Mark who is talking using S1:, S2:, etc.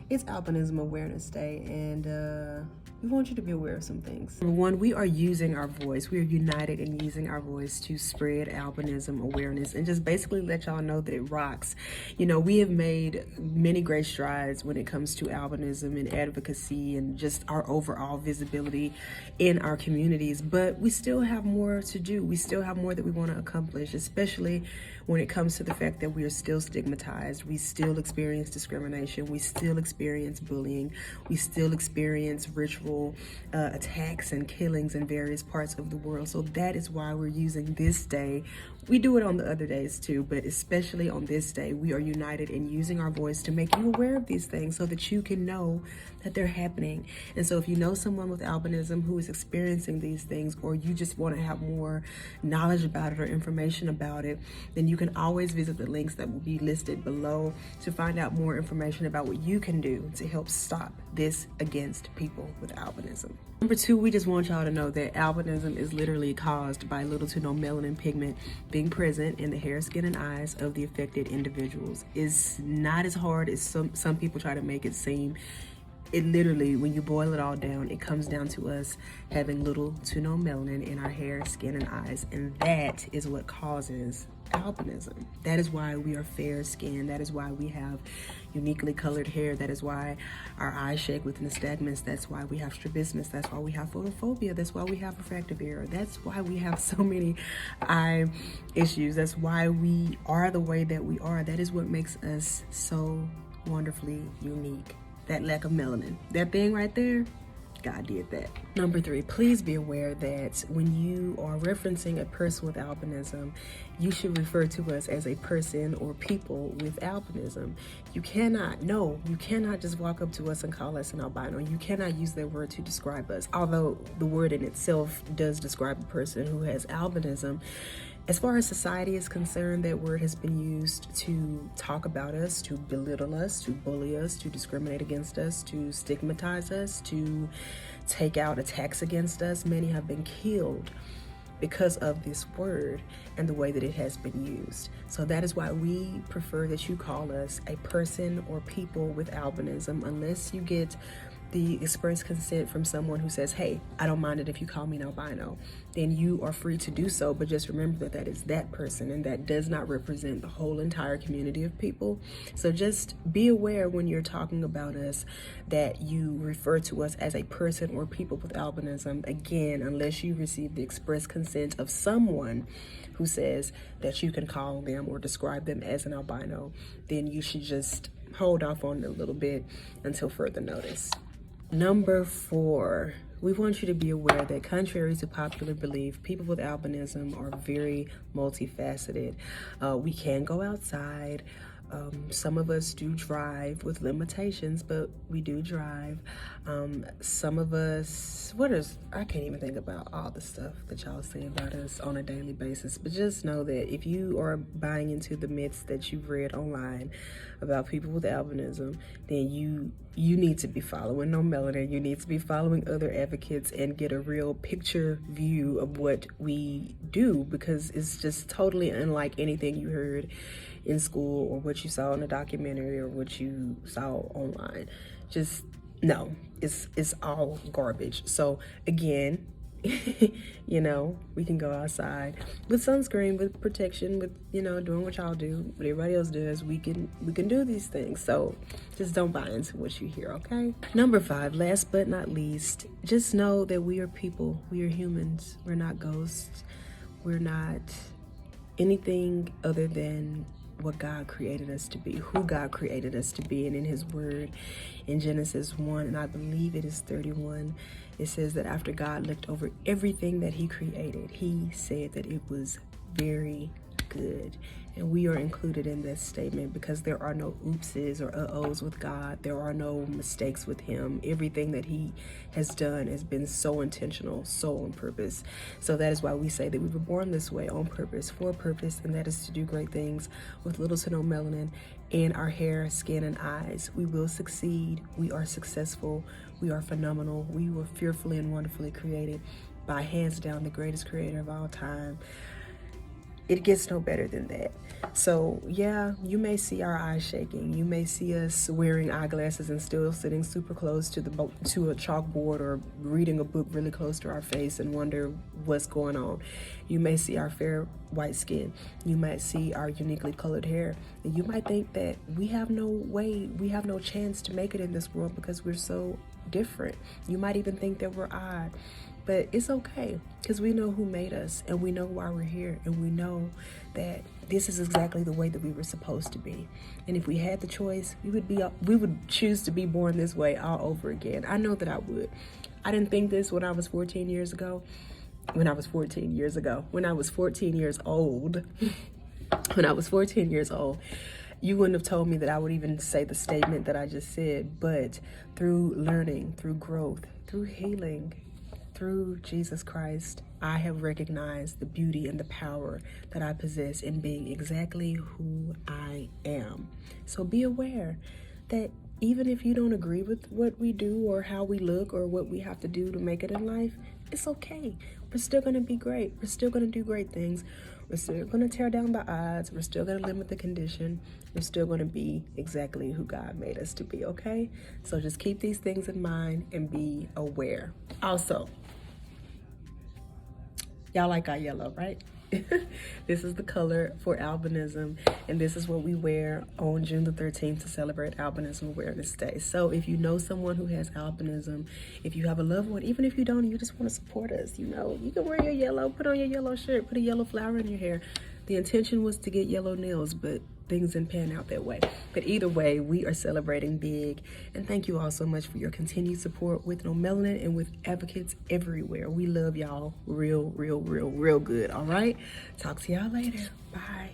S1: It's Albinism Awareness Day, and we want you to be aware of some things. Number one, we are using our voice. We are united in using our voice to spread albinism awareness and just basically let y'all know that it rocks. You know, we have made many great strides when it comes to albinism and advocacy and just our overall visibility in our communities, but we still have more to do. We still have more that we want to accomplish, especially when it comes to the fact that we are still stigmatized. We still experience discrimination. We still experience bullying. We still experience ritual attacks and killings in various parts of the world. So that is why we're using this day. We do it on the other days too, but especially on this day, we are united in using our voice to make you aware of these things so that you can know that they're happening. And so if you know someone with albinism who is experiencing these things, or you just want to have more knowledge about it or information about it, then you can always visit the links that will be listed below to find out more information about what you can do to help stop this against people with albinism. Number two, we just want y'all to know that albinism is literally caused by little to no melanin pigment being present in the hair, skin, and eyes of the affected individuals. It's not as hard as some people try to make it seem. It literally, when you boil it all down, it comes down to us having little to no melanin in our hair, skin, and eyes, and that is what causes albinism. That is why we are fair skinned. That is why we have uniquely colored hair. That is why our eyes shake with nystagmus. That's why we have strabismus. That's why we have photophobia. That's why we have refractive error. That's why we have so many eye issues. That's why we are the way that we are. That is what makes us so wonderfully unique. That lack of melanin, that thing right there, God did that. Number three, please be aware that when you are referencing a person with albinism, you should refer to us as a person or people with albinism. You cannot just walk up to us and call us an albino. You cannot use that word to describe us. Although the word in itself does describe a person who has albinism, as far as society is concerned, that word has been used to talk about us, to belittle us, to bully us, to discriminate against us, to stigmatize us, to take out attacks against us. Many have been killed because of this word and the way that it has been used. So that is why we prefer that you call us a person or people with albinism, unless you get the express consent from someone who says, hey, I don't mind it if you call me an albino, then you are free to do so. But just remember that that is that person, and that does not represent the whole entire community of people. So just be aware when you're talking about us that you refer to us as a person or people with albinism, again, unless you receive the express consent of someone who says that you can call them or describe them as an albino. Then you should just hold off on it a little bit until further notice. Number four, we want you to be aware that contrary to popular belief, people with albinism are very multifaceted. We can go outside. Some of us do drive with limitations, but we do drive. Some of us, I can't even think about all the stuff that y'all say about us on a daily basis, but just know that if you are buying into the myths that you've read online about people with albinism, then you need to be following No Melanin. You need to be following other advocates and get a real picture view of what we do, because it's just totally unlike anything you heard in school or what you saw in a documentary or what you saw online. Just no, it's all garbage. So again, you know, we can go outside with sunscreen, with protection, with, you know, doing what y'all do, what everybody else does. We can do these things. So just don't buy into what you hear, okay? Number five, last but not least, just know that we are people. We are humans. We're not ghosts. We're not anything other than what God created us to be, who God created us to be. And in his word in Genesis 1, and I believe it is 31, it says that after God looked over everything that he created, he said that it was very good. And we are included in this statement because there are no oopses or uh-ohs with God. There are no mistakes with him. Everything that he has done has been so intentional, so on purpose. So that is why we say that we were born this way, on purpose, for a purpose, and that is to do great things with little to no melanin in our hair, skin, and eyes. We will succeed. We are successful. We are phenomenal. We were fearfully and wonderfully created by, hands down, the greatest creator of all time. it gets no better than that. So yeah, you may see our eyes shaking. You may see us wearing eyeglasses and still sitting super close to a chalkboard, or reading a book really close to our face and wonder what's going on. You may see our fair white skin. You might see our uniquely colored hair. And you might think that we have no chance to make it in this world because we're so different. You might even think that we're odd. But it's okay, because we know who made us, and we know why we're here, and we know that this is exactly the way that we were supposed to be. And if we had the choice, we would choose to be born this way all over again. I know that I would. I didn't think this when I was 14 years ago. When I was 14 years old. When I was 14 years old, you wouldn't have told me that I would even say the statement that I just said. But through learning, through growth, through healing, through Jesus Christ, I have recognized the beauty and the power that I possess in being exactly who I am. So be aware that even if you don't agree with what we do or how we look or what we have to do to make it in life, it's okay. We're still going to be great. We're still going to do great things. We're still going to tear down the odds. We're still going to limit the condition. We're still going to be exactly who God made us to be, okay? So just keep these things in mind and be aware. Also, y'all like our yellow, right? This is the color for albinism, and this is what we wear on June the 13th to celebrate Albinism Awareness Day. So if you know someone who has albinism, if you have a loved one, even if you don't, you just want to support us, you can wear your yellow, put on your yellow shirt, put a yellow flower in your hair. The intention was to get yellow nails, but things didn't pan out that way. But either way, we are celebrating big. And thank you all so much for your continued support with No Melanin and with advocates everywhere. We love y'all real good, all right? Talk to y'all later. Bye.